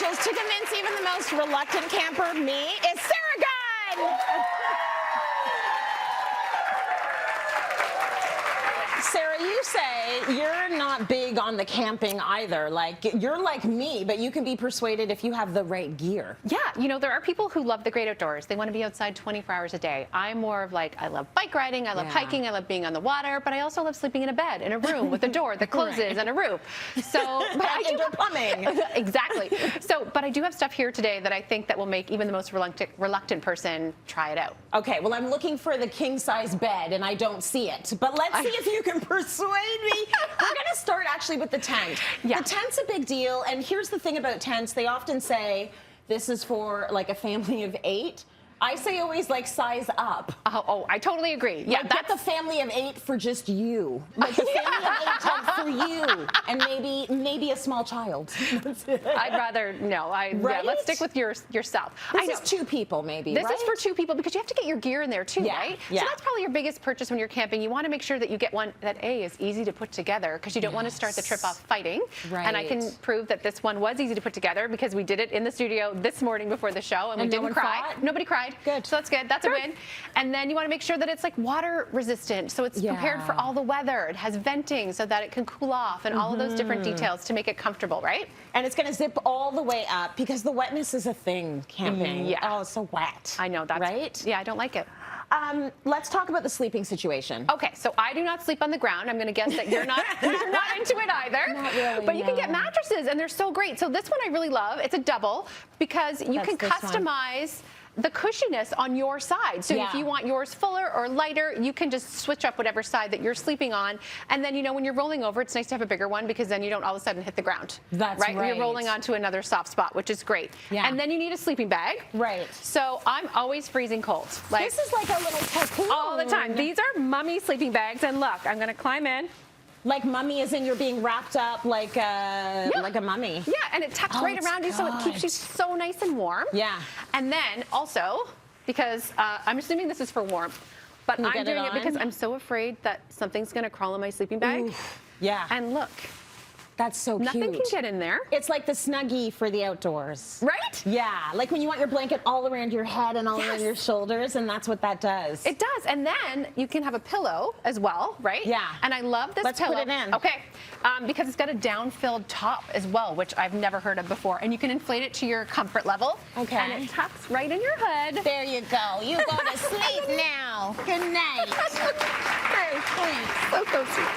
tools to convince even the most reluctant camper, me, is Sarah Gunn! Sarah, you say you're not big on the camping either. Like, you're like me, but you can be persuaded if you have the right gear. Yeah, you know, there are people who love the great outdoors. They want to be outside 24 hours a day. I'm more of like, I love bike riding, I love hiking, I love being on the water, but I also love sleeping in a bed, in a room with a door that closes and a roof. So, but I do indoor plumbing. Exactly. So, but I do have stuff here today that I think that will make even the most reluctant person try it out. Okay, well, I'm looking for the king-size bed, and I don't see it. But let's see if you can persuade me. We're going to start actually with the tent. Yeah. The tent's a big deal, and here's the thing about tents. They often say this is for like a family of 8. I say always like size up. Oh, I totally agree. Yeah, like, get the family of 8 for just you. Like the family of 8 tent for you, and maybe a small child. I'd rather no. Yeah, let's stick with yourself. This is 2 people, maybe. This is for 2 people because you have to get your gear in there too, right? Yeah. So that's probably your biggest purchase when you're camping. You want to make sure that you get one that is easy to put together because you don't want to start the trip off fighting. Right. And I can prove that this one was easy to put together because we did it in the studio this morning before the show, and we didn't cry. Nobody cried. Good. So that's good. That's a win. And then you want to make sure that it's like water resistant, so it's prepared for all the weather. It has venting so that it can cool off, and all of those different details to make it comfortable, right? And it's going to zip all the way up because the wetness is a thing camping. Yeah. Oh, it's so wet. I know that's right. Yeah, I don't like it. Let's talk about the sleeping situation. Okay, so I do not sleep on the ground. I'm going to guess that you're not into it either. Not really, but you can get mattresses, and they're so great. So this one I really love. It's a double because you can customize the cushiness on your side. So if you want yours fuller or lighter, you can just switch up whatever side that you're sleeping on. And then, you know, when you're rolling over, it's nice to have a bigger one because then you don't all of a sudden hit the ground. That's right. You're rolling onto another soft spot, which is great. Yeah. And then you need a sleeping bag. Right. So I'm always freezing cold. Like, this is like a little cocoon. all the time. These are mummy sleeping bags. And look, I'm going to climb in. Like mummy, as in you're being wrapped up like a mummy. Yeah, and it tucks right around you, so it keeps you so nice and warm. Yeah. And then also, because I'm assuming this is for warmth, but I'm doing it because I'm so afraid that something's going to crawl in my sleeping bag. Oof. Yeah. And look. That's so cute. Nothing can get in there. It's like the Snuggie for the outdoors. Right? Yeah, like when you want your blanket all around your head and all around your shoulders, and that's what that does. It does. And then you can have a pillow as well, right? Yeah. And I love this pillow. Let's put it in. Okay. Because it's got a down-filled top as well, which I've never heard of before. And you can inflate it to your comfort level. Okay. And it tucks right in your hood. There you go. You go to sleep now. Good night. Very sweet. So sweet.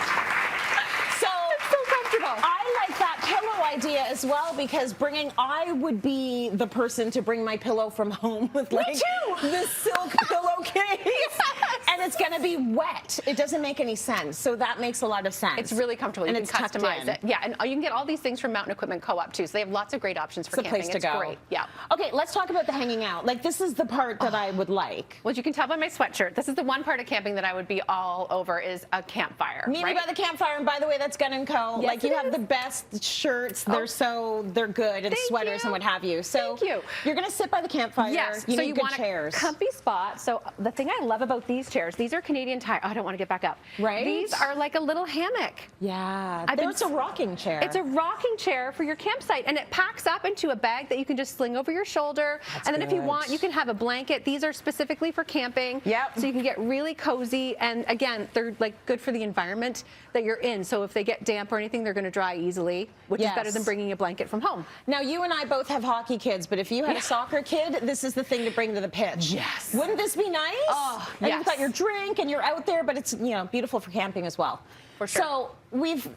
I like that pillow idea as well because I would be the person to bring my pillow from home with like the silk pillowcase. Yes. And it's going to be wet. It doesn't make any sense. So that makes a lot of sense. It's really comfortable. You can customize it. Yeah, and you can get all these things from Mountain Equipment Co-op too. So they have lots of great options for camping. It's a place to go. Great. Yeah. Okay, let's talk about the hanging out. Like this is the part that I would like. Well, you can tell by my sweatshirt. This is the one part of camping that I would be all over is a campfire. Meet me by the campfire, and by the way, that's Gunn & Co. Yes, like you have the best shirts. They're good, and sweaters and what have you. So you're gonna sit by the campfire. Yes. You so need you good want chairs. a comfy spot. So the thing I love about these chairs, these are Canadian Tire. Oh, I don't want to get back up. Right. These are like a little hammock. Yeah. It's a rocking chair. It's a rocking chair for your campsite, and it packs up into a bag that you can just sling over your shoulder. And then if you want, you can have a blanket. These are specifically for camping. Yep. So you can get really cozy, and again, they're like good for the environment that you're in. So if they get damp or anything, they're going to dry easily, which is better than bringing a blanket from home. Now, you and I both have hockey kids, but if you had a soccer kid, this is the thing to bring to the pitch. Yes. Wouldn't this be nice? Oh, and you've got your drink, and you're out there, but it's beautiful for camping as well. For sure. So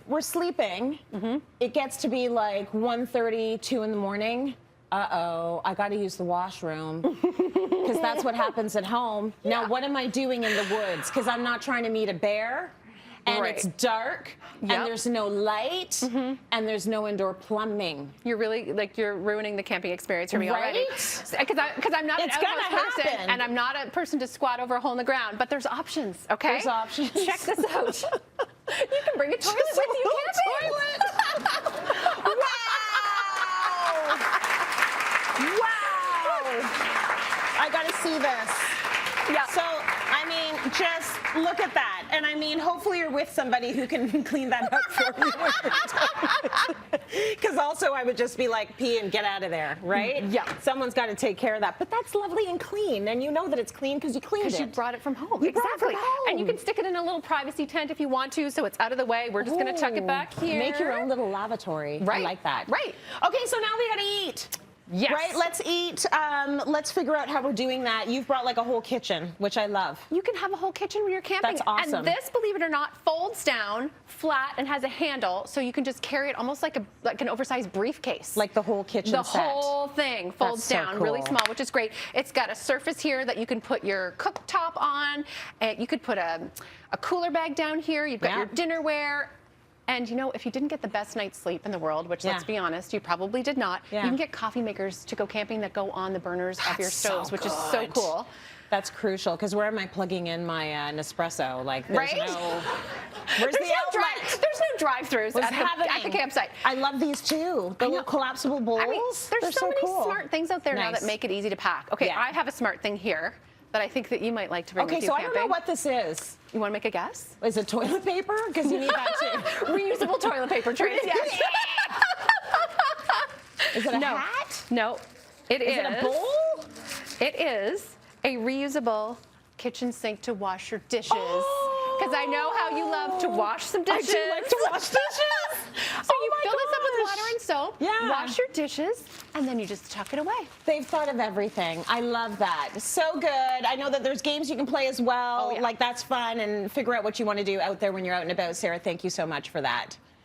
we're sleeping. It gets to be like 1:30, 2 in the morning. Uh-oh, I got to use the washroom because that's what happens at home. Now, what am I doing in the woods? Because I'm not trying to meet a bear. And it's dark, and there's no light, and there's no indoor plumbing. You're really, you're ruining the camping experience for me already. Because I'm not an outdoors person, and I'm not a person to squat over a hole in the ground, but there's options, okay? There's options. Check this out. You can bring a toilet with you camping. Wow! I gotta see this. Yeah. So, I mean, just look at that. And I I mean, hopefully you're with somebody who can clean that up for you. Because also I would just be like, pee and get out of there, right? Yeah. Someone's got to take care of that. But that's lovely and clean, and you know that it's clean because you cleaned it. Because you brought it from home. You brought it from home. And you can stick it in a little privacy tent if you want to, so it's out of the way. We're just going to tuck it back here. Make your own little lavatory. Right. I like that. Right. Okay, so now we got to eat. Yes. Right, let's eat. Let's figure out how we're doing that. You've brought like a whole kitchen, which I love. You can have a whole kitchen when you're camping. That's awesome. And this, believe it or not, folds down flat and has a handle, so you can just carry it almost like an oversized briefcase. Like the whole kitchen The set. whole thing folds That's so down really cool. small, which is great. It's got a surface here that you can put your cooktop on. And you could put a cooler bag down here. You've got your dinnerware. And you know, if you didn't get the best night's sleep in the world, which let's be honest, you probably did not, you can get coffee makers to go camping that go on the burners of your stoves, which is so cool. That's crucial, because where am I plugging in my Nespresso? Like, there's no... Where's the outlet? There's no drive-throughs at the campsite. I love these too. The little collapsible bowls. I mean, there's so many cool. smart things out there now that make it easy to pack. Okay, I have a smart thing here that I think that you might like to bring with you camping. I don't know what this is. You want to make a guess? Is it toilet paper? Because you need that too. Reusable toilet paper, Tracy. Yes. Is it a hat? No. Is it a bowl? It is a reusable kitchen sink to wash your dishes. Because I know how you love to wash some dishes. I do like to wash dishes. So you fill this up with water and soap, wash your dishes, and then you just tuck it away. They've thought of everything. I love that. So good. I know that there's games you can play as well. Like, that's fun, and figure out what you want to do out there when you're out and about. Sarah, thank you so much for that.